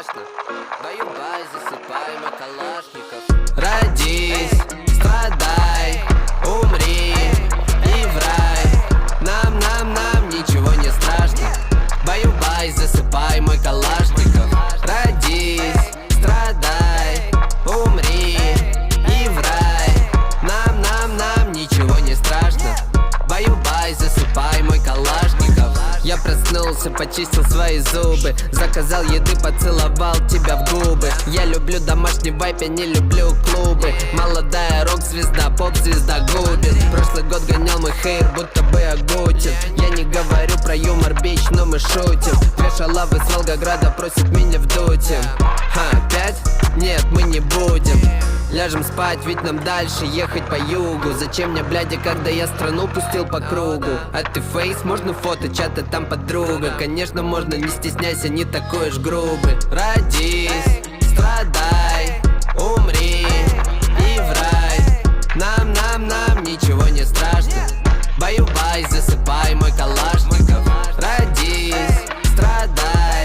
страшно. Баю-бай, засыпай, мой калашников. Родись, страдай, умри и в рай. Нам ничего не страшно. Баю-бай, засыпай, мой калашников. Родись, страдай, умри и в рай. Нам ничего не страшно. Баю-бай, засыпай, мой калашников. Я проснулся, почистил свои зубы, заказал еды, поцеловал тебя в губы. Я люблю домашний вайп, я не люблю клубы. Молодая рок-звезда, поп-звезда губит. Прошлый год гонял мой хейр, будто бы Агутин. Я не говорю про юмор, бич, но мы шутим. Две шалавы с Волгограда просят меня вдуть им. Опять? Нет, мы не будем. Ляжем спать, ведь нам дальше ехать по югу. Зачем мне, бляди, когда я страну пустил по кругу? А ты фейс, можно фото, чата там подруга. Конечно, можно, не стесняйся, не такой уж грубый. Родись, страдай,